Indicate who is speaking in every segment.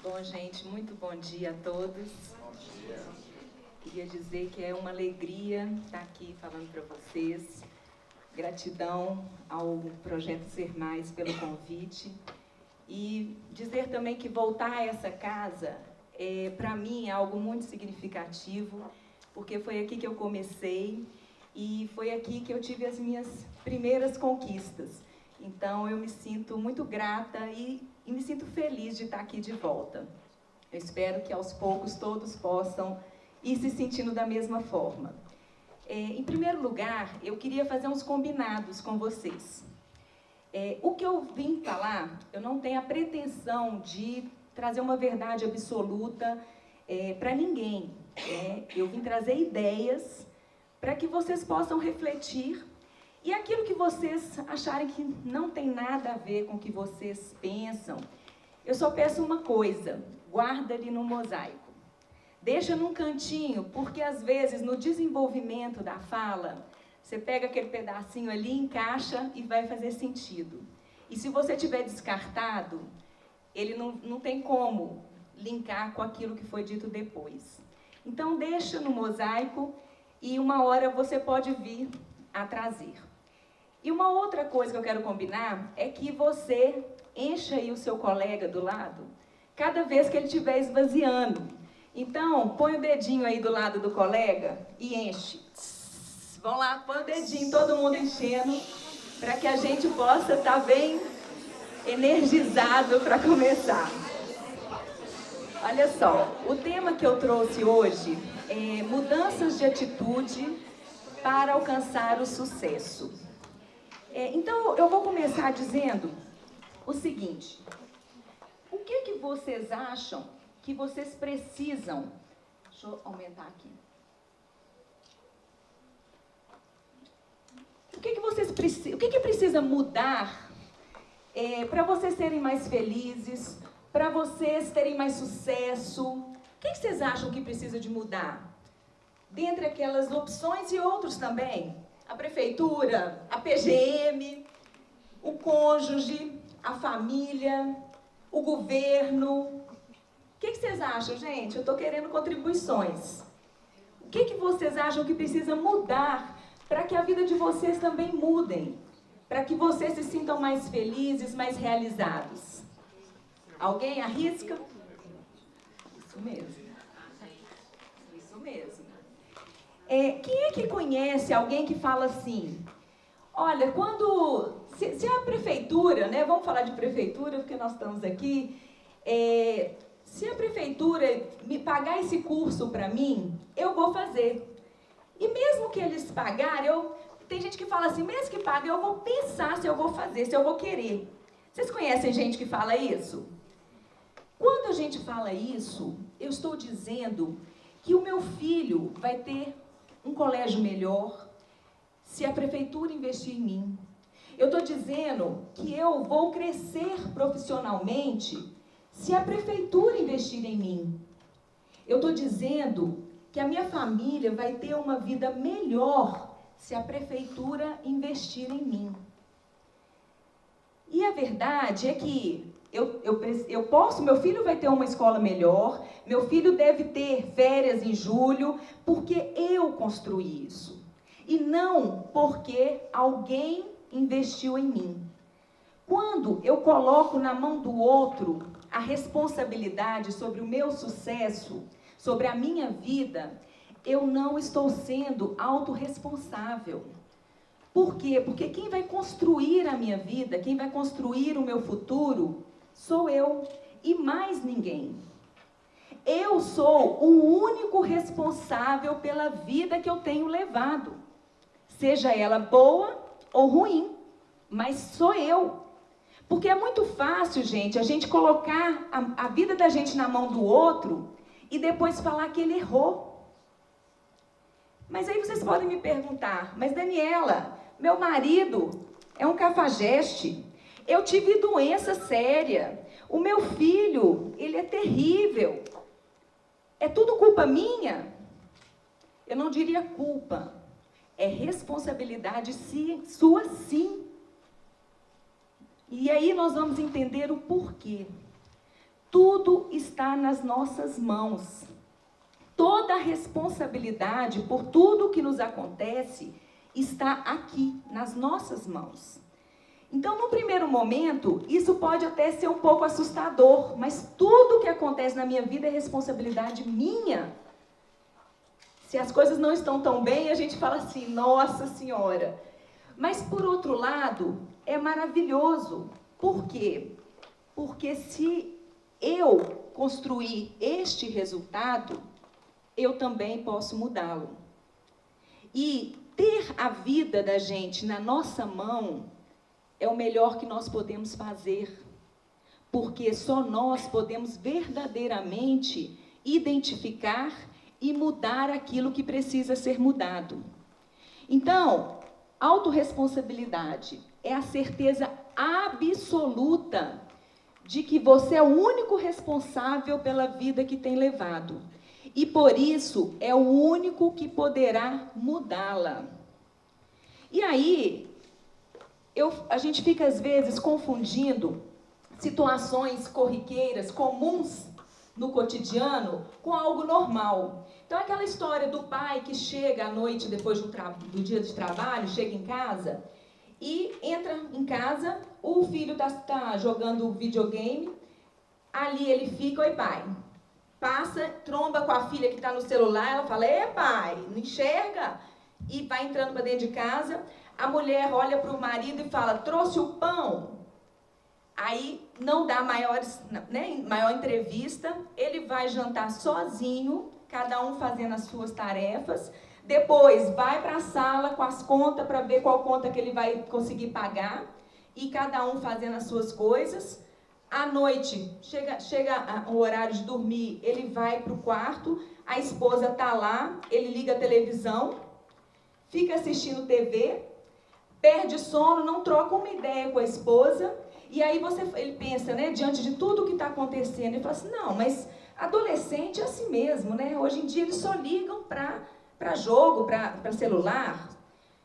Speaker 1: Bom, gente, muito bom dia a todos.
Speaker 2: Bom dia.
Speaker 1: Queria dizer que é uma alegria estar aqui falando para vocês. Gratidão ao Projeto Ser Mais pelo convite. E dizer também que voltar a essa casa, para mim, é algo muito significativo, porque foi aqui que eu comecei e foi aqui que eu tive as minhas primeiras conquistas. Então, eu me sinto muito grata e me sinto feliz de estar aqui de volta. Eu espero que aos poucos todos possam ir se sentindo da mesma forma. Em primeiro lugar, eu queria fazer uns combinados com vocês. O que eu vim falar, eu não tenho a pretensão de trazer uma verdade absoluta para ninguém. Eu vim trazer ideias para que vocês possam refletir. E aquilo que vocês acharem que não tem nada a ver com o que vocês pensam, eu só peço uma coisa: guarda ali no mosaico. Deixa num cantinho, porque às vezes no desenvolvimento da fala, você pega aquele pedacinho ali, encaixa e vai fazer sentido. E se você tiver descartado, ele não tem como linkar com aquilo que foi dito depois. Então deixa no mosaico e uma hora você pode vir a trazer. E uma outra coisa que eu quero combinar é que você encha aí o seu colega do lado, cada vez que ele estiver esvaziando. Então, põe o dedinho aí do lado do colega e enche. Vão lá, põe o dedinho, todo mundo enchendo, para que a gente possa estar bem energizado para começar. Olha só, o tema que eu trouxe hoje é mudanças de atitude para alcançar o sucesso. Então, eu vou começar dizendo o seguinte: o que vocês acham que vocês precisam? Deixa eu aumentar aqui. O que vocês precisam? O que precisa mudar para vocês serem mais felizes, para vocês terem mais sucesso? O que vocês acham que precisa de mudar? Dentre aquelas opções e outros também. A prefeitura, a PGM, o cônjuge, a família, o governo. O que vocês acham, gente? Eu estou querendo contribuições. O que vocês acham que precisa mudar para que a vida de vocês também mudem? Para que vocês se sintam mais felizes, mais realizados? Alguém arrisca? Isso mesmo. Isso mesmo. Quem é que conhece alguém que fala assim: olha, se a prefeitura, né, vamos falar de prefeitura porque nós estamos aqui, se a prefeitura me pagar esse curso para mim, eu vou fazer. E mesmo que eles pagarem, tem gente que fala assim, mesmo que pague, eu vou pensar se eu vou fazer, se eu vou querer. Vocês conhecem gente que fala isso? Quando a gente fala isso, eu estou dizendo que o meu filho vai ter um colégio melhor se a prefeitura investir em mim. Eu estou dizendo que eu vou crescer profissionalmente se a prefeitura investir em mim. Eu estou dizendo que a minha família vai ter uma vida melhor se a prefeitura investir em mim. E a verdade é que meu filho vai ter uma escola melhor, meu filho deve ter férias em julho, porque eu construí isso. E não porque alguém investiu em mim. Quando eu coloco na mão do outro a responsabilidade sobre o meu sucesso, sobre a minha vida, eu não estou sendo autorresponsável. Por quê? Porque quem vai construir a minha vida, quem vai construir o meu futuro, sou eu e mais ninguém. Eu sou o único responsável pela vida que eu tenho levado. Seja ela boa ou ruim, mas sou eu. Porque é muito fácil, gente, a gente colocar a vida da gente na mão do outro e depois falar que ele errou. Mas aí vocês podem me perguntar, mas Daniela, meu marido é um cafajeste, eu tive doença séria, o meu filho, ele é terrível, é tudo culpa minha? Eu não diria culpa, é responsabilidade sua sim. E aí nós vamos entender o porquê. tudo está nas nossas mãos. Toda a responsabilidade por tudo que nos acontece está aqui, nas nossas mãos. Então, no primeiro momento, isso pode até ser um pouco assustador, mas tudo que acontece na minha vida é responsabilidade minha. Se as coisas não estão tão bem, a gente fala assim, nossa Senhora. Mas, por outro lado, é maravilhoso. Por quê? Porque se eu construir este resultado, eu também posso mudá-lo. E ter a vida da gente na nossa mão é o melhor que nós podemos fazer. Porque só nós podemos verdadeiramente identificar e mudar aquilo que precisa ser mudado. Então, autorresponsabilidade é a certeza absoluta de que você é o único responsável pela vida que tem levado. E por isso é o único que poderá mudá-la. E aí, a gente fica às vezes confundindo situações corriqueiras, comuns no cotidiano, com algo normal. Então, aquela história do pai que chega à noite, depois do dia de trabalho, chega em casa e entra em casa, o filho está jogando videogame, ali ele fica, oi pai, passa, tromba com a filha que está no celular, ela fala, pai, não enxerga? E vai entrando para dentro de casa, a mulher olha para o marido e fala, trouxe o pão? Aí não dá maior entrevista, ele vai jantar sozinho, cada um fazendo as suas tarefas, depois vai para a sala com as contas para ver qual conta que ele vai conseguir pagar, e cada um fazendo as suas coisas. À noite, chega o horário de dormir, ele vai para o quarto, a esposa está lá, ele liga a televisão, fica assistindo TV, perde sono, não troca uma ideia com a esposa, e aí ele pensa, né, diante de tudo que está acontecendo, ele fala assim, não, mas adolescente é assim mesmo, né? Hoje em dia eles só ligam para jogo, para celular.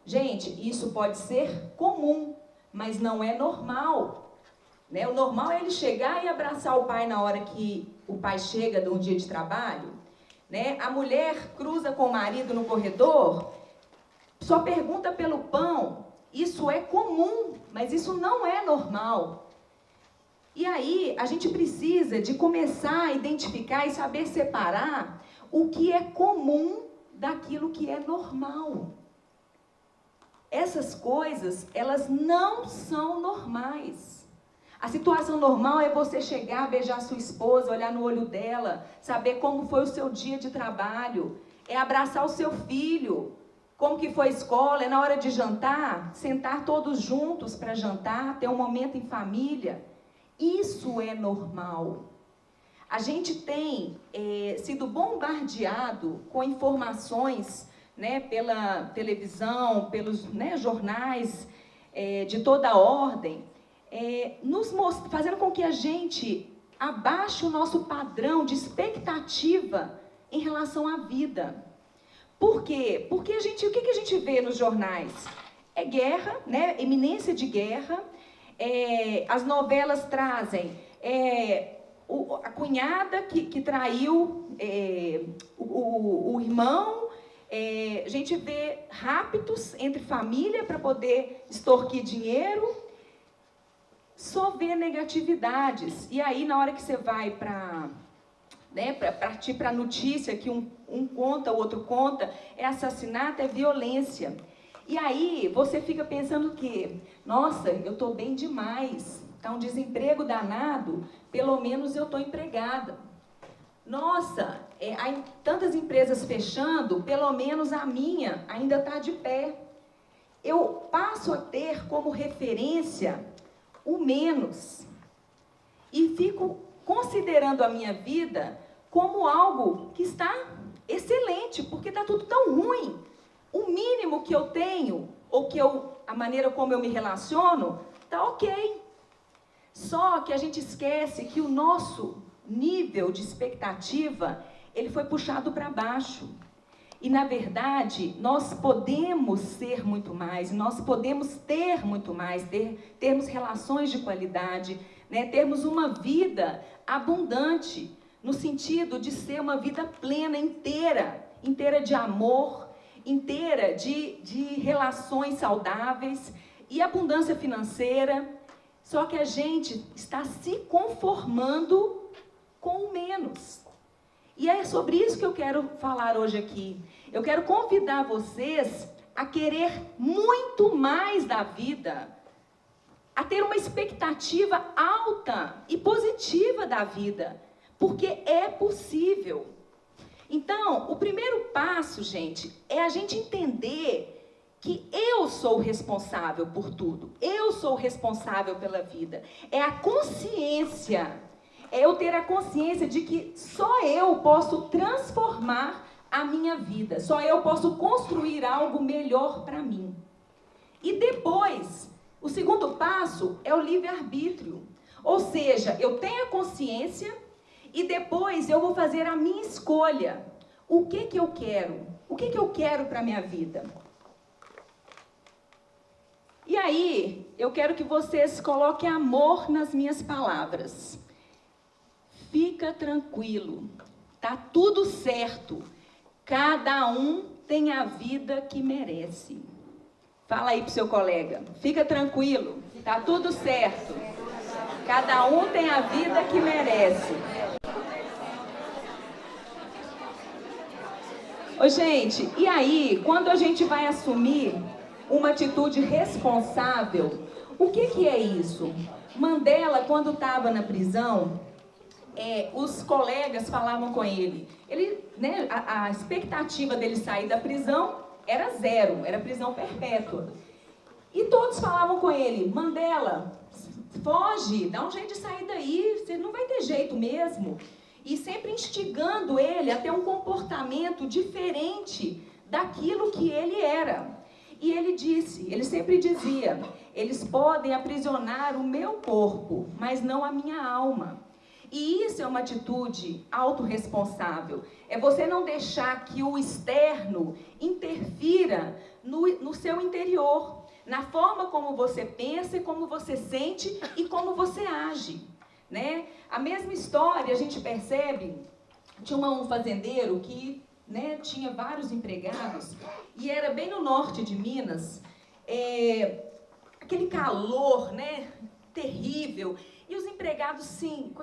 Speaker 1: Gente, isso pode ser comum, mas não é normal. Né? O normal é ele chegar e abraçar o pai na hora que o pai chega de um dia de trabalho. Né? A mulher cruza com o marido no corredor, só pergunta pelo pão. Isso é comum, mas isso não é normal. E aí, a gente precisa de começar a identificar e saber separar o que é comum daquilo que é normal. Essas coisas, elas não são normais. A situação normal é você chegar, beijar sua esposa, olhar no olho dela, saber como foi o seu dia de trabalho, é abraçar o seu filho, como que foi a escola, é na hora de jantar, sentar todos juntos para jantar, ter um momento em família. Isso é normal. A gente tem sido bombardeado com informações, né, pela televisão, pelos jornais de toda ordem, fazendo com que a gente abaixe o nosso padrão de expectativa em relação à vida. Por quê? Porque o que a gente vê nos jornais? É guerra, né, iminência de guerra. As novelas trazem a cunhada que traiu o irmão. A gente vê raptos entre família para poder extorquir dinheiro. Só vê negatividades. E aí, na hora que você vai para partir para a notícia que um conta, o outro conta, é assassinato, é violência. E aí, você fica pensando o quê? Nossa, eu estou bem demais. Está um desemprego danado, pelo menos eu estou empregada. Nossa, há tantas empresas fechando, pelo menos a minha ainda está de pé. Eu passo a ter como referência o menos. E fico considerando a minha vida como algo que está excelente, porque está tudo tão ruim. O mínimo que eu tenho, ou a maneira como eu me relaciono, está ok. Só que a gente esquece que o nosso nível de expectativa, ele foi puxado para baixo. E, na verdade, nós podemos ser muito mais, nós podemos ter muito mais, termos relações de qualidade, né? Termos uma vida abundante, no sentido de ser uma vida plena, inteira de amor, inteira de relações saudáveis e abundância financeira. Só que a gente está se conformando com o menos. E é sobre isso que eu quero falar hoje aqui. Eu quero convidar vocês a querer muito mais da vida, a ter uma expectativa alta e positiva da vida, porque é possível. Então, o primeiro passo, gente, é a gente entender que eu sou responsável por tudo. Eu sou responsável pela vida. É a consciência, é eu ter a consciência de que só eu posso transformar a minha vida. Só eu posso construir algo melhor para mim. E depois, o segundo passo é o livre-arbítrio. Ou seja, eu tenho a consciência e depois eu vou fazer a minha escolha. O que eu quero? O que eu quero para a minha vida? E aí, eu quero que vocês coloquem amor nas minhas palavras. Fica tranquilo, tá tudo certo. Cada um tem a vida que merece. Fala aí pro seu colega, fica tranquilo, tá tudo certo. Cada um tem a vida que merece. Ô, gente, e aí, quando a gente vai assumir uma atitude responsável, o que é isso? Mandela, quando estava na prisão, os colegas falavam com ele. Né, a expectativa dele sair da prisão era zero, era prisão perpétua. E todos falavam com ele, Mandela, foge, dá um jeito de sair daí, você não vai ter jeito mesmo. E sempre instigando ele a ter um comportamento diferente daquilo que ele era. E ele sempre dizia, eles podem aprisionar o meu corpo, mas não a minha alma. E isso é uma atitude autorresponsável. É você não deixar que o externo interfira no seu interior, na forma como você pensa, como você sente e como você age, né? A mesma história a gente percebe, tinha um fazendeiro que, né, tinha vários empregados e era bem no norte de Minas, aquele calor, né, terrível. E os empregados, sim,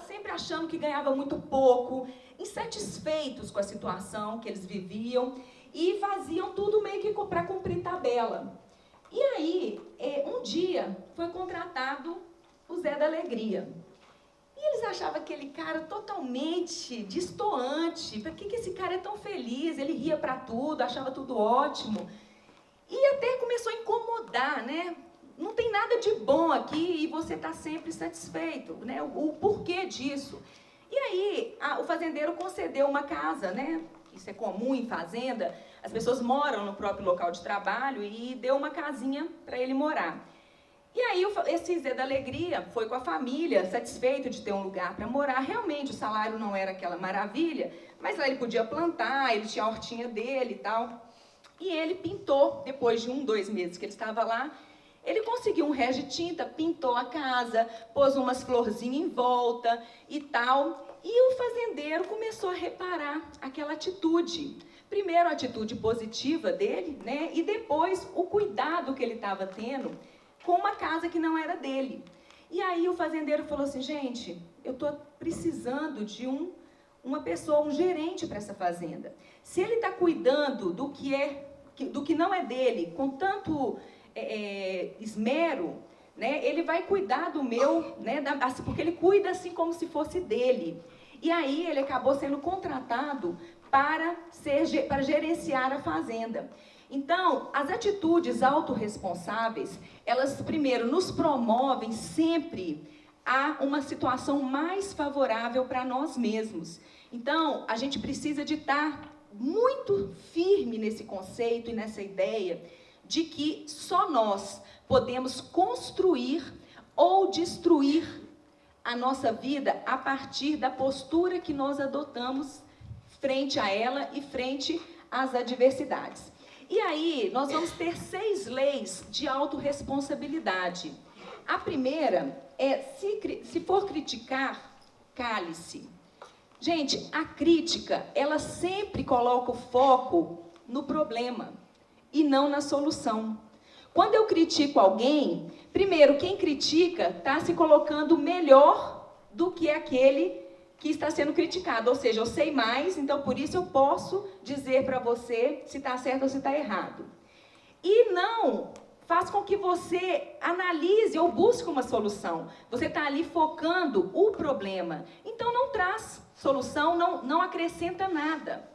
Speaker 1: sempre achando que ganhava muito pouco, insatisfeitos com a situação que eles viviam e faziam tudo meio que para cumprir tabela. E aí, um dia, foi contratado o Zé da Alegria. E eles achavam aquele cara totalmente destoante. Por que esse cara é tão feliz? Ele ria para tudo, achava tudo ótimo. E até começou a incomodar, né? Não tem nada de bom aqui e você está sempre satisfeito, né? O porquê disso. E aí, o fazendeiro concedeu uma casa, né? Isso é comum em fazenda, as pessoas moram no próprio local de trabalho e deu uma casinha para ele morar. E aí, esse Zé da Alegria foi com a família, satisfeito de ter um lugar para morar. Realmente, o salário não era aquela maravilha, mas lá ele podia plantar, ele tinha a hortinha dele e tal. E ele pintou, depois de 2 meses que ele estava lá, ele conseguiu um rés de tinta, pintou a casa, pôs umas florzinhas em volta e tal. E o fazendeiro começou a reparar aquela atitude. Primeiro a atitude positiva dele, né? E depois o cuidado que ele estava tendo com uma casa que não era dele. E aí o fazendeiro falou assim, gente, eu estou precisando de uma pessoa, um gerente para essa fazenda. Se ele está cuidando do que não é dele, com tanto esmero, né, ele vai cuidar do meu, né, porque ele cuida assim como se fosse dele. E aí ele acabou sendo contratado para gerenciar a fazenda. Então, as atitudes autorresponsáveis, elas primeiro nos promovem sempre a uma situação mais favorável para nós mesmos. Então, a gente precisa de estar muito firme nesse conceito e nessa ideia de que só nós podemos construir ou destruir a nossa vida a partir da postura que nós adotamos frente a ela e frente às adversidades. E aí, nós vamos ter 6 leis de autorresponsabilidade. A primeira é, se for criticar, cale-se. Gente, a crítica, ela sempre coloca o foco no problema e não na solução. Quando eu critico alguém, primeiro, quem critica está se colocando melhor do que aquele que está sendo criticado. Ou seja, eu sei mais, então por isso eu posso dizer para você se está certo ou se está errado. E não faz com que você analise ou busque uma solução. Você está ali focando o problema. Então não traz solução, não acrescenta nada.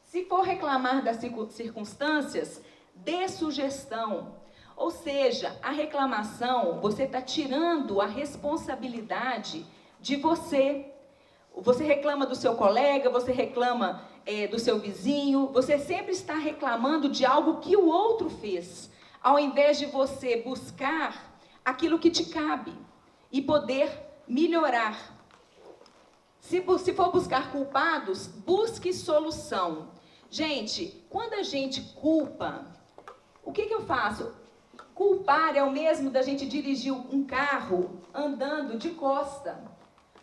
Speaker 1: Se for reclamar das circunstâncias, dê sugestão. Ou seja, a reclamação, você está tirando a responsabilidade de você. Você reclama do seu colega, você reclama do seu vizinho, você sempre está reclamando de algo que o outro fez, ao invés de você buscar aquilo que te cabe e poder melhorar. Se for buscar culpados, busque solução. Gente, quando a gente culpa, o que eu faço? Culpar é o mesmo da gente dirigir um carro andando de costa.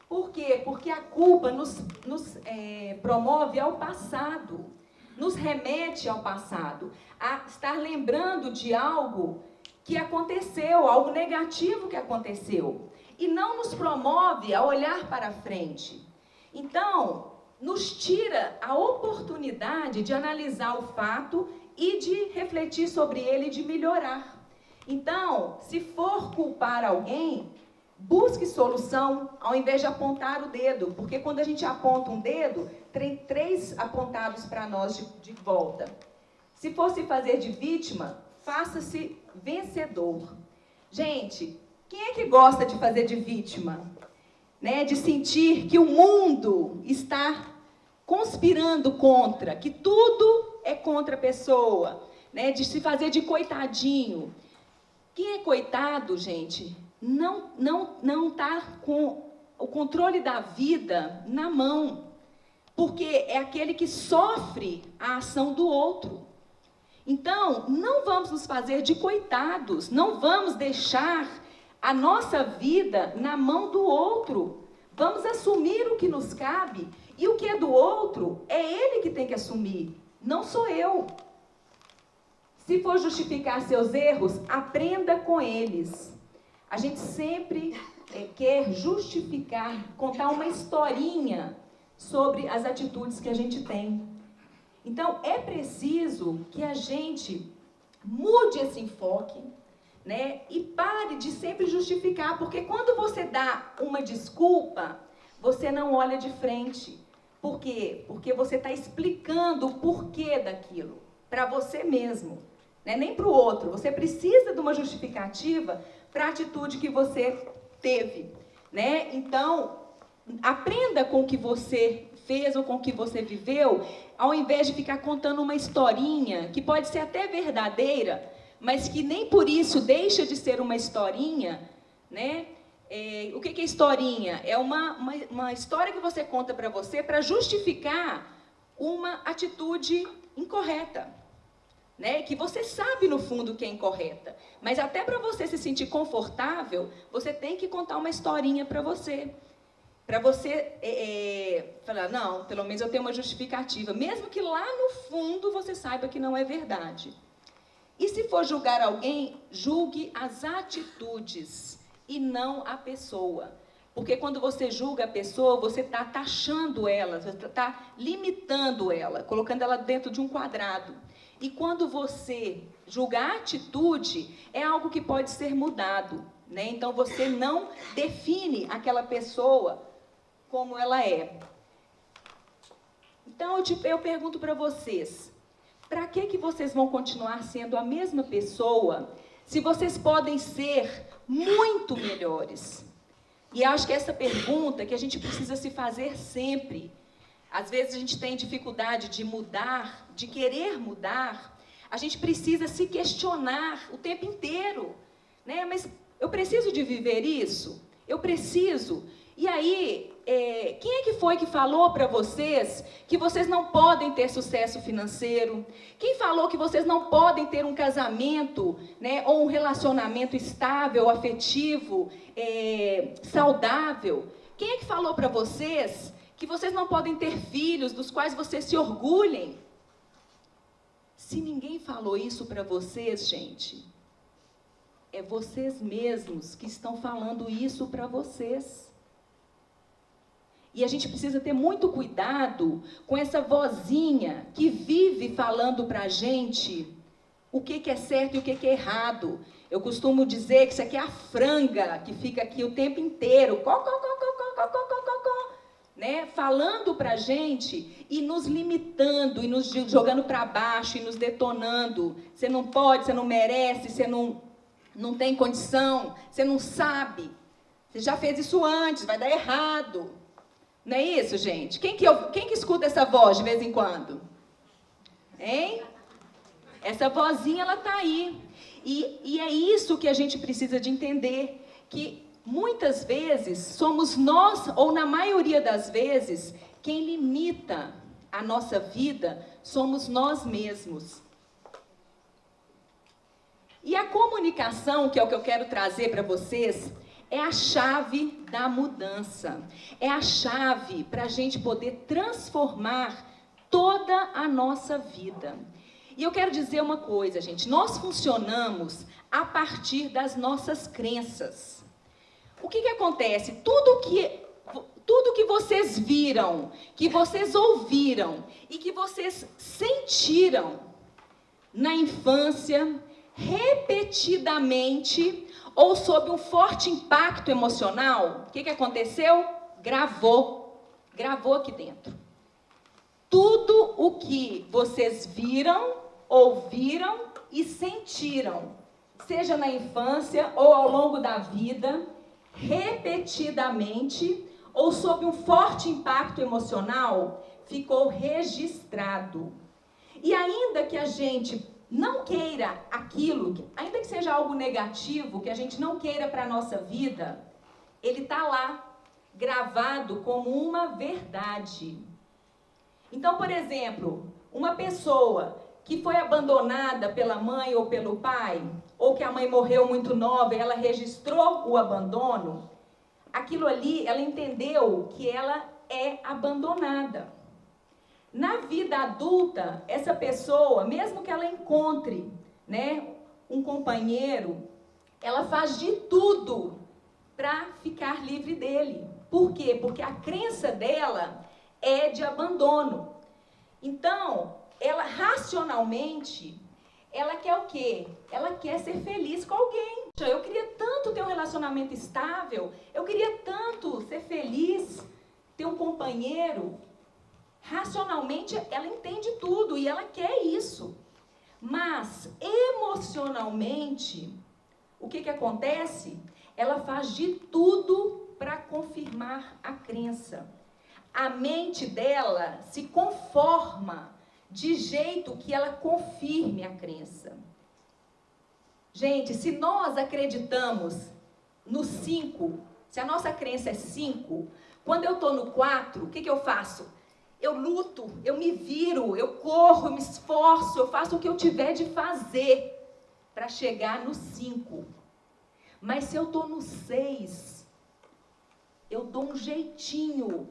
Speaker 1: Por quê? Porque a culpa nos promove ao passado, nos remete ao passado, a estar lembrando de algo que aconteceu, algo negativo que aconteceu, e não nos promove a olhar para frente. Então, nos tira a oportunidade de analisar o fato e de refletir sobre ele e de melhorar. Então, se for culpar alguém, busque solução ao invés de apontar o dedo, porque quando a gente aponta um dedo, tem 3 apontados para nós de volta. Se for se fazer de vítima, faça-se vencedor. Gente, quem é que gosta de fazer de vítima? Né? De sentir que o mundo está conspirando contra, que tudo é contra a pessoa, né? De se fazer de coitadinho. Quem é coitado, gente, não está com o controle da vida na mão, porque é aquele que sofre a ação do outro. Então, não vamos nos fazer de coitados, não vamos deixar a nossa vida na mão do outro. Vamos assumir o que nos cabe, e o que é do outro, é ele que tem que assumir, não sou eu. Se for justificar seus erros, aprenda com eles. A gente sempre quer justificar, contar uma historinha sobre as atitudes que a gente tem. Então, é preciso que a gente mude esse enfoque, né? E pare de sempre justificar, porque quando você dá uma desculpa, você não olha de frente. Por quê? Porque você está explicando o porquê daquilo, para você mesmo, né? Nem para o outro. Você precisa de uma justificativa para a atitude que você teve, né? Então, aprenda com o que você fez ou com o que você viveu, ao invés de ficar contando uma historinha, que pode ser até verdadeira, mas que nem por isso deixa de ser uma historinha, né? O que é historinha? É uma história que você conta para você para justificar uma atitude incorreta, né? Que você sabe no fundo que é incorreta, mas até para você se sentir confortável, você tem que contar uma historinha para você falar, não, pelo menos eu tenho uma justificativa, mesmo que lá no fundo você saiba que não é verdade. E se for julgar alguém, julgue as atitudes e não a pessoa. Porque quando você julga a pessoa, você está taxando ela, você está limitando ela, colocando ela dentro de um quadrado. E quando você julga a atitude, é algo que pode ser mudado, né? Então você não define aquela pessoa como ela é. Então eu pergunto para vocês, para que vocês vão continuar sendo a mesma pessoa se vocês podem ser muito melhores? E acho que essa pergunta que a gente precisa se fazer sempre. Às vezes a gente tem dificuldade de mudar, de querer mudar. A gente precisa se questionar o tempo inteiro, né? Mas eu preciso de viver isso? Eu preciso. E aí, quem é que foi que falou para vocês que vocês não podem ter sucesso financeiro? Quem falou que vocês não podem ter um casamento, né, ou um relacionamento estável, afetivo, saudável? Quem é que falou para vocês que vocês não podem ter filhos dos quais vocês se orgulhem? Se ninguém falou isso para vocês, gente, é vocês mesmos que estão falando isso para vocês. E a gente precisa ter muito cuidado com essa vozinha que vive falando para a gente o que é certo e o que é errado. Eu costumo dizer que isso aqui é a franga que fica aqui o tempo inteiro, né? Falando para a gente e nos limitando, e nos jogando para baixo, e nos detonando. Você não pode, você não merece, você não tem condição, você não sabe. Você já fez isso antes, vai dar errado. Não é isso, gente? Quem que escuta essa voz de vez em quando? Hein? Essa vozinha, ela está aí. E é isso que a gente precisa de entender, que muitas vezes somos nós, ou na maioria das vezes, quem limita a nossa vida somos nós mesmos. E a comunicação, que é o que eu quero trazer para vocês, é a chave da mudança. É a chave para a gente poder transformar toda a nossa vida. E eu quero dizer uma coisa, gente. Nós funcionamos a partir das nossas crenças. O que acontece? Tudo que vocês viram, que vocês ouviram e que vocês sentiram na infância, repetidamente, ou sob um forte impacto emocional, o que aconteceu? Gravou aqui dentro. Tudo o que vocês viram, ouviram e sentiram, seja na infância ou ao longo da vida, repetidamente, ou sob um forte impacto emocional, ficou registrado. E ainda que a gente não queira aquilo, ainda que seja algo negativo, que a gente não queira para a nossa vida, ele está lá, gravado como uma verdade. Então, por exemplo, uma pessoa que foi abandonada pela mãe ou pelo pai, ou que a mãe morreu muito nova e ela registrou o abandono, aquilo ali, ela entendeu que ela é abandonada. Na vida adulta, essa pessoa, mesmo que ela encontre, né, um companheiro, ela faz de tudo para ficar livre dele. Por quê? Porque a crença dela é de abandono. Então, ela racionalmente, ela quer o quê? Ela quer ser feliz com alguém. Eu queria tanto ter um relacionamento estável, eu queria tanto ser feliz, ter um companheiro. Racionalmente, ela entende tudo e ela quer isso. Mas, emocionalmente, o que acontece? Ela faz de tudo para confirmar a crença. A mente dela se conforma de jeito que ela confirme a crença. Gente, se nós acreditamos no 5, se a nossa crença é 5, quando eu estou no 4, o que eu faço? Eu luto, eu me viro, eu corro, eu me esforço, eu faço o que eu tiver de fazer para chegar no 5. Mas se eu estou no 6, eu dou um jeitinho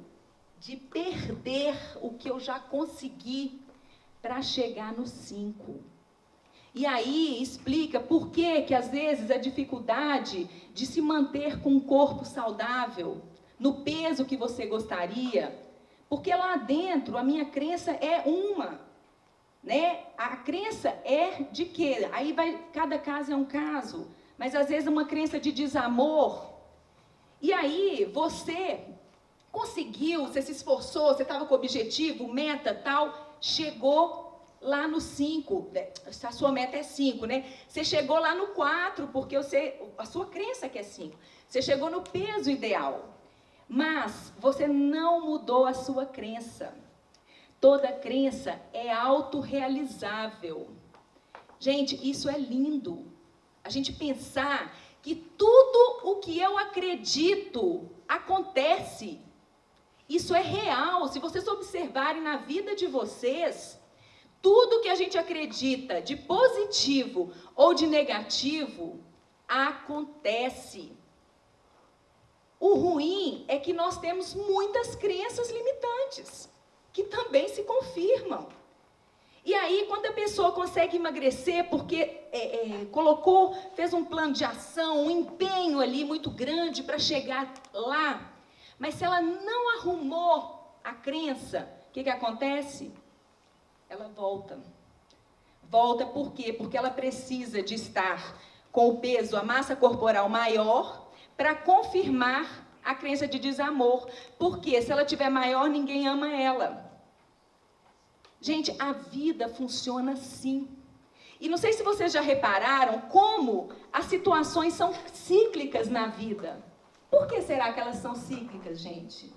Speaker 1: de perder o que eu já consegui para chegar no 5. E aí explica por que às vezes a dificuldade de se manter com um corpo saudável, no peso que você gostaria. Porque lá dentro, a minha crença é uma, né? A crença é de quê? Aí cada caso é um caso, mas às vezes uma crença de desamor. E aí você conseguiu, você se esforçou, você estava com objetivo, meta, tal, chegou lá no 5, a sua meta é 5, né? Você chegou lá no 4, porque a sua crença que é 5. Você chegou no peso ideal. Mas você não mudou a sua crença. Toda crença é autorrealizável. Gente, isso é lindo. A gente pensar que tudo o que eu acredito acontece. Isso é real. Se vocês observarem na vida de vocês, tudo que a gente acredita de positivo ou de negativo, acontece. O ruim é que nós temos muitas crenças limitantes, que também se confirmam. E aí, quando a pessoa consegue emagrecer, porque fez um plano de ação, um empenho ali muito grande para chegar lá, mas se ela não arrumou a crença, o que acontece? Ela volta. Volta por quê? Porque ela precisa de estar com o peso, a massa corporal maior, para confirmar a crença de desamor. Porque se ela tiver maior, ninguém ama ela. Gente, a vida funciona assim. E não sei se vocês já repararam como as situações são cíclicas na vida. Por que será que elas são cíclicas, gente?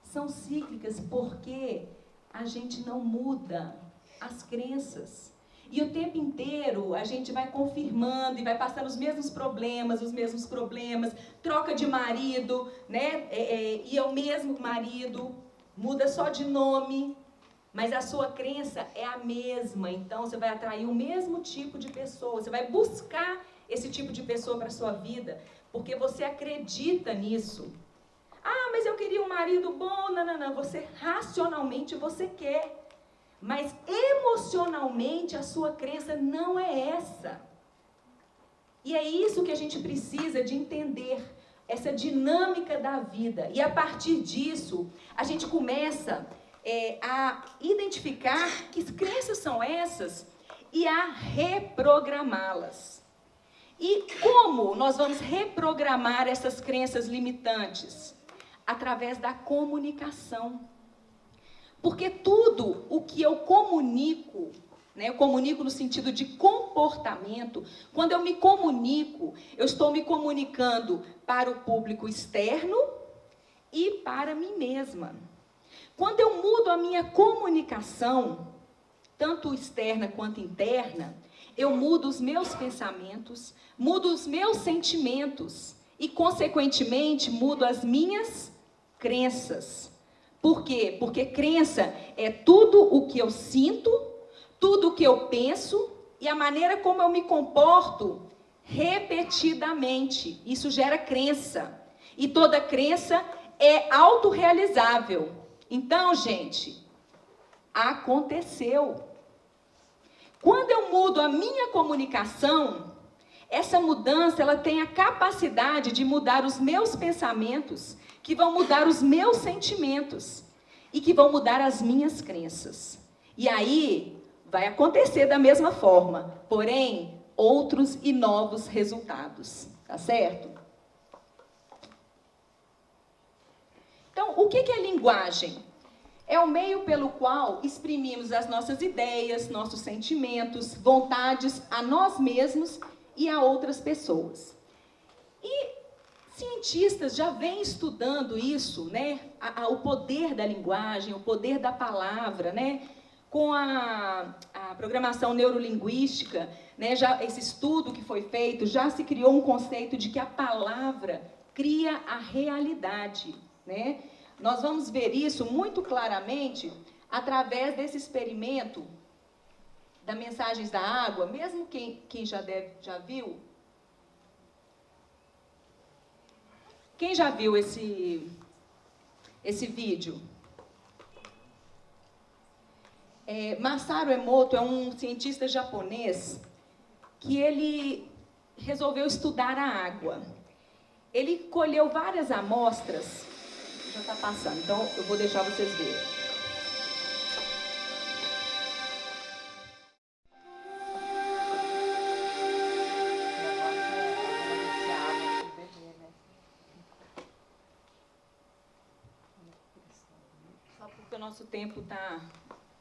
Speaker 1: São cíclicas porque a gente não muda as crenças. E o tempo inteiro a gente vai confirmando e vai passando os mesmos problemas, troca de marido, né? E é o mesmo marido, muda só de nome, mas a sua crença é a mesma. Então você vai atrair o mesmo tipo de pessoa, você vai buscar esse tipo de pessoa para a sua vida, porque você acredita nisso. Ah, mas eu queria um marido bom. Não. Você racionalmente você quer. Mas emocionalmente a sua crença não é essa. E é isso que a gente precisa de entender. Essa dinâmica da vida. E a partir disso, a gente começa a identificar que crenças são essas e a reprogramá-las. E como nós vamos reprogramar essas crenças limitantes? Através da comunicação. Porque tudo o que eu comunico, né, eu comunico no sentido de comportamento, quando eu me comunico, eu estou me comunicando para o público externo e para mim mesma. Quando eu mudo a minha comunicação, tanto externa quanto interna, eu mudo os meus pensamentos, mudo os meus sentimentos e, consequentemente, mudo as minhas crenças. Por quê? Porque crença é tudo o que eu sinto, tudo o que eu penso e a maneira como eu me comporto repetidamente. Isso gera crença. E toda crença é autorrealizável. Então, gente, aconteceu. Quando eu mudo a minha comunicação, essa mudança ela tem a capacidade de mudar os meus pensamentos, que vão mudar os meus sentimentos e que vão mudar as minhas crenças. E aí vai acontecer da mesma forma, porém, outros e novos resultados. Tá certo? Então, o que é linguagem? É o meio pelo qual exprimimos as nossas ideias, nossos sentimentos, vontades a nós mesmos e a outras pessoas. E cientistas já vêm estudando isso, né? O poder da linguagem, o poder da palavra, né? Com a programação neurolinguística, né? Esse estudo que foi feito, já se criou um conceito de que a palavra cria a realidade, né? Nós vamos ver isso muito claramente através desse experimento da Mensagens da Água, mesmo quem já viu. Quem já viu esse vídeo? Masaru Emoto é um cientista japonês que ele resolveu estudar a água. Ele colheu várias amostras. Já está passando, então eu vou deixar vocês verem. Só porque o nosso tempo está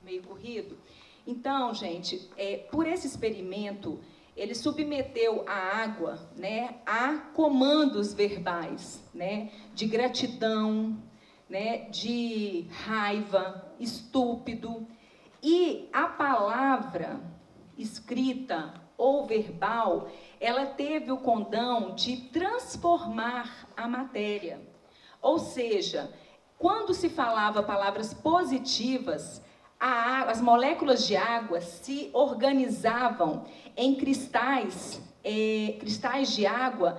Speaker 1: meio corrido. Então, gente, por esse experimento, ele submeteu a água, né, a comandos verbais, né, de gratidão, né, de raiva, estúpido. E a palavra escrita ou verbal, ela teve o condão de transformar a matéria. Ou seja, Quando se falava palavras positivas, as moléculas de água se organizavam em cristais de água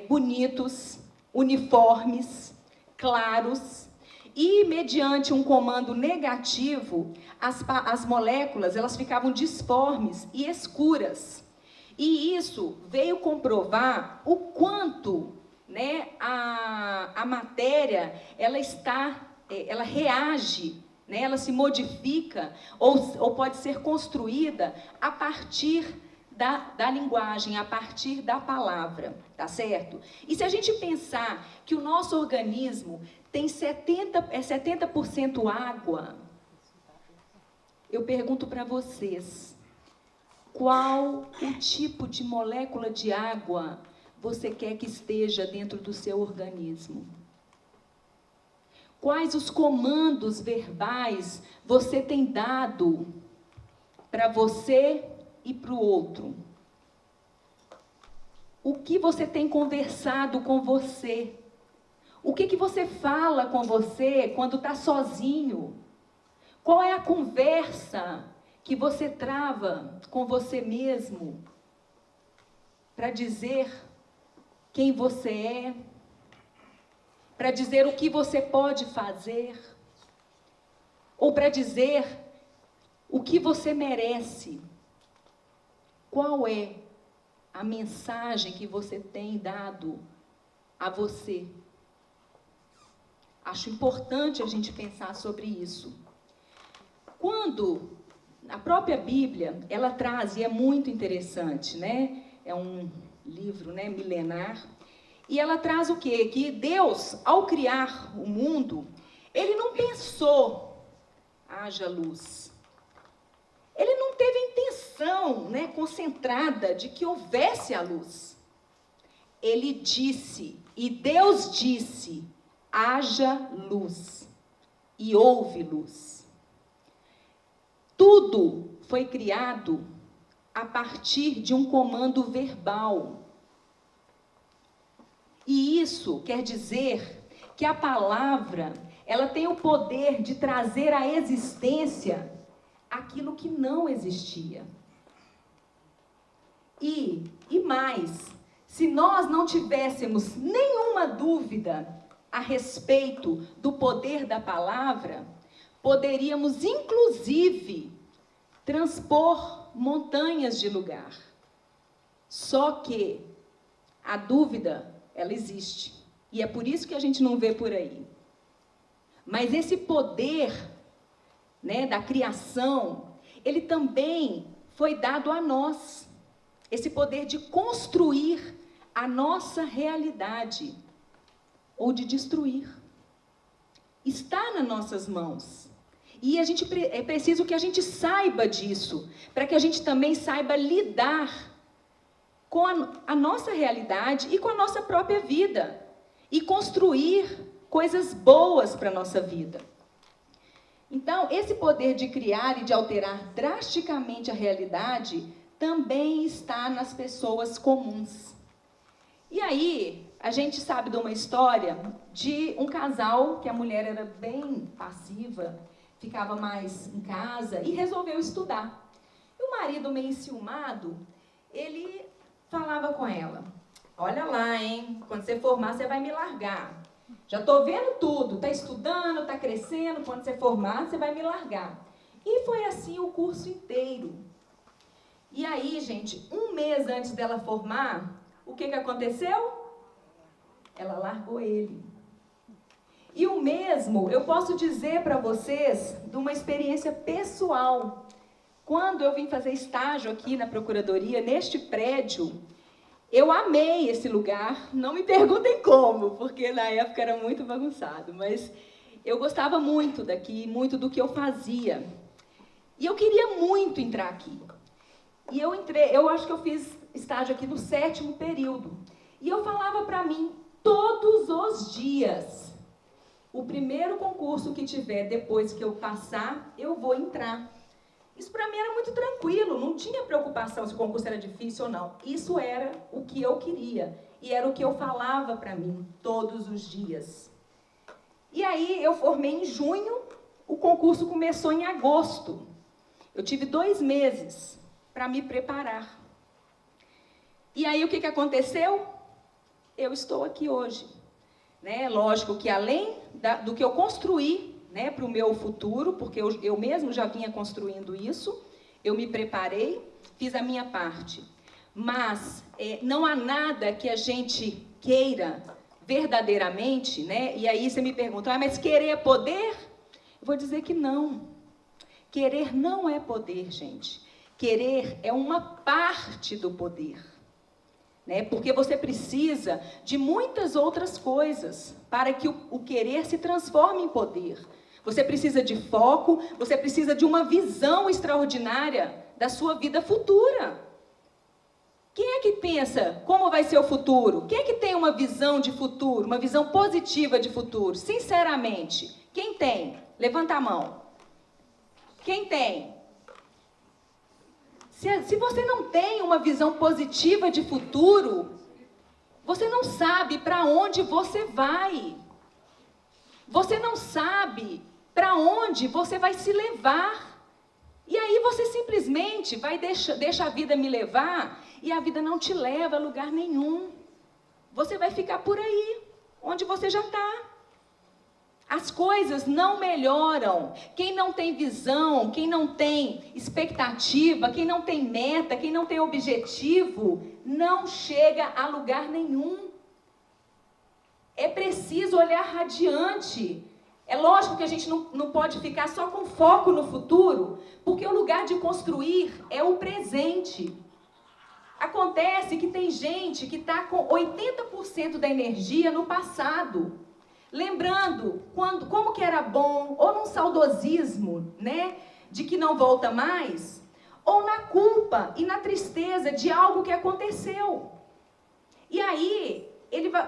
Speaker 1: bonitos, uniformes, claros, e mediante um comando negativo, as moléculas elas ficavam disformes e escuras. E isso veio comprovar o quanto, né, a matéria ela reage, né, ela se modifica ou pode ser construída a partir da linguagem, a partir da palavra, tá certo? E se a gente pensar que o nosso organismo tem 70% água, eu pergunto para vocês, qual o tipo de molécula de água você quer que esteja dentro do seu organismo? Quais os comandos verbais você tem dado para você e para o outro? O que você tem conversado com você? O que você fala com você quando está sozinho? Qual é a conversa que você trava com você mesmo para dizer quem você é? Para dizer o que você pode fazer? Ou para dizer o que você merece? Qual é a mensagem que você tem dado a você? Acho importante a gente pensar sobre isso. Quando a própria Bíblia, ela traz, e é muito interessante, né? É um livro, né, milenar, e ela traz o quê? Que Deus, ao criar o mundo, Ele não pensou, haja luz. Ele não teve a intenção, né, concentrada de que houvesse a luz. Ele disse, e Deus disse, haja luz, e houve luz. Tudo foi criado a partir de um comando verbal. E isso quer dizer que a palavra, ela tem o poder de trazer à existência aquilo que não existia. E mais, se nós não tivéssemos nenhuma dúvida a respeito do poder da palavra, poderíamos, inclusive, transpor montanhas de lugar. Só que a dúvida, ela existe. E é por isso que a gente não vê por aí. Mas esse poder, né, da criação, ele também foi dado a nós. Esse poder de construir a nossa realidade ou de destruir. Está nas nossas mãos. E é preciso que a gente saiba disso, para que a gente também saiba lidar com a nossa realidade e com a nossa própria vida. E construir coisas boas para a nossa vida. Então, esse poder de criar e de alterar drasticamente a realidade também está nas pessoas comuns. E aí, a gente sabe de uma história de um casal que a mulher era bem passiva, ficava mais em casa e resolveu estudar. E o marido, meio enciumado, ele falava com ela, olha lá, hein, quando você formar, você vai me largar. Já estou vendo tudo, está estudando, está crescendo, quando você formar, você vai me largar. E foi assim o curso inteiro. E aí, gente, um mês antes dela formar, o que aconteceu? Ela largou ele. E o mesmo, eu posso dizer para vocês, de uma experiência pessoal. Quando eu vim fazer estágio aqui na Procuradoria, neste prédio, eu amei esse lugar, não me perguntem como, porque na época era muito bagunçado, mas eu gostava muito daqui, muito do que eu fazia. E eu queria muito entrar aqui. E eu entrei, eu acho que eu fiz estágio aqui no 7º período. E eu falava para mim, todos os dias, o primeiro concurso que tiver depois que eu passar, eu vou entrar. Isso para mim era muito tranquilo, não tinha preocupação se o concurso era difícil ou não. Isso era o que eu queria e era o que eu falava para mim todos os dias. E aí eu formei em junho, o concurso começou em agosto. Eu tive 2 meses para me preparar. E aí o que aconteceu? Eu estou aqui hoje. Né? Lógico que além do que eu construí, né, para o meu futuro, porque eu mesmo já vinha construindo isso, eu me preparei, fiz a minha parte. Mas não há nada que a gente queira verdadeiramente, né? E aí você me pergunta, mas querer é poder? Eu vou dizer que não. Querer não é poder, gente. Querer é uma parte do poder. Né? Porque você precisa de muitas outras coisas para que o querer se transforme em poder. Você precisa de foco, você precisa de uma visão extraordinária da sua vida futura. Quem é que pensa como vai ser o futuro? Quem é que tem uma visão de futuro, uma visão positiva de futuro? Sinceramente, quem tem? Levanta a mão. Quem tem? Se você não tem uma visão positiva de futuro, você não sabe para onde você vai. Você não sabe para onde você vai se levar. E aí você simplesmente vai deixa a vida me levar e a vida não te leva a lugar nenhum. Você vai ficar por aí, onde você já está. As coisas não melhoram. Quem não tem visão, quem não tem expectativa, quem não tem meta, quem não tem objetivo, não chega a lugar nenhum. É preciso olhar radiante. É lógico que a gente não pode ficar só com foco no futuro, porque o lugar de construir é o presente. Acontece que tem gente que está com 80% da energia no passado. Lembrando como que era bom, ou num saudosismo, né, de que não volta mais, ou na culpa e na tristeza de algo que aconteceu. E aí,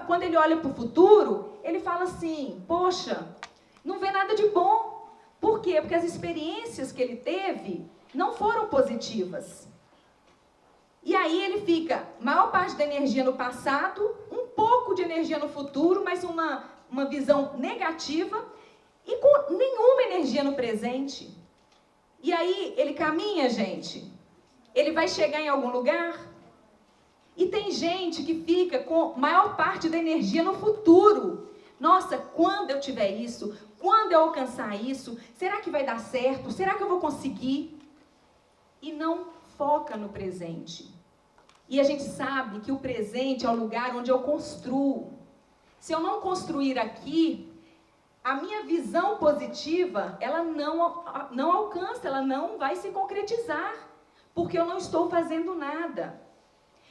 Speaker 1: quando ele olha para o futuro, ele fala assim, poxa, não vê nada de bom. Por quê? Porque as experiências que ele teve não foram positivas. E aí ele fica, maior parte da energia no passado, um pouco de energia no futuro, mas uma visão negativa e com nenhuma energia no presente. E aí ele caminha, gente. Ele vai chegar em algum lugar. E tem gente que fica com maior parte da energia no futuro. Nossa, quando eu tiver isso? Quando eu alcançar isso? Será que vai dar certo? Será que eu vou conseguir? E não foca no presente. E a gente sabe que o presente é o lugar onde eu construo. Se eu não construir aqui, a minha visão positiva, ela não alcança, ela não vai se concretizar, porque eu não estou fazendo nada.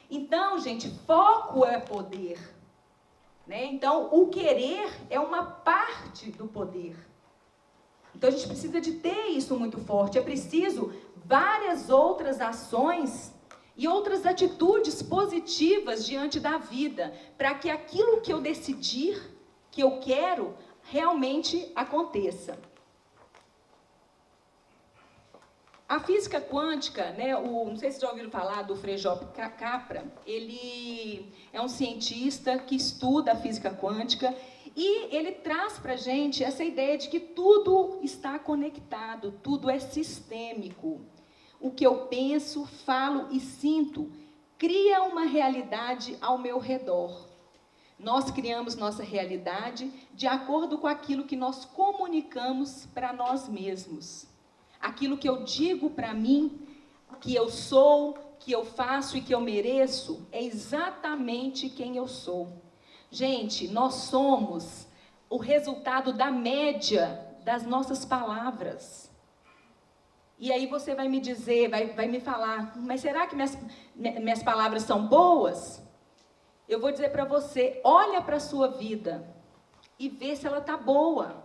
Speaker 1: Então, gente, foco é poder. Né? Então, o querer é uma parte do poder. Então, a gente precisa de ter isso muito forte. É preciso várias outras ações e outras atitudes positivas diante da vida, para que aquilo que eu decidir, que eu quero, realmente aconteça. A física quântica, né, não sei se vocês já ouviram falar do Frejó Capra, ele é um cientista que estuda a física quântica e ele traz para a gente essa ideia de que tudo está conectado, tudo é sistêmico. O que eu penso, falo e sinto cria uma realidade ao meu redor. Nós criamos nossa realidade de acordo com aquilo que nós comunicamos para nós mesmos. Aquilo que eu digo para mim, que eu sou, que eu faço e que eu mereço, é exatamente quem eu sou. Gente, nós somos o resultado da média das nossas palavras. E aí você vai me dizer, vai me falar, mas será que minhas palavras são boas? Eu vou dizer para você, olha para a sua vida e vê se ela está boa.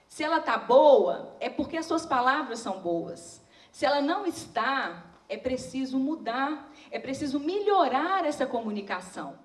Speaker 1: Se ela está boa, é porque as suas palavras são boas. Se ela não está, é preciso mudar, é preciso melhorar essa comunicação.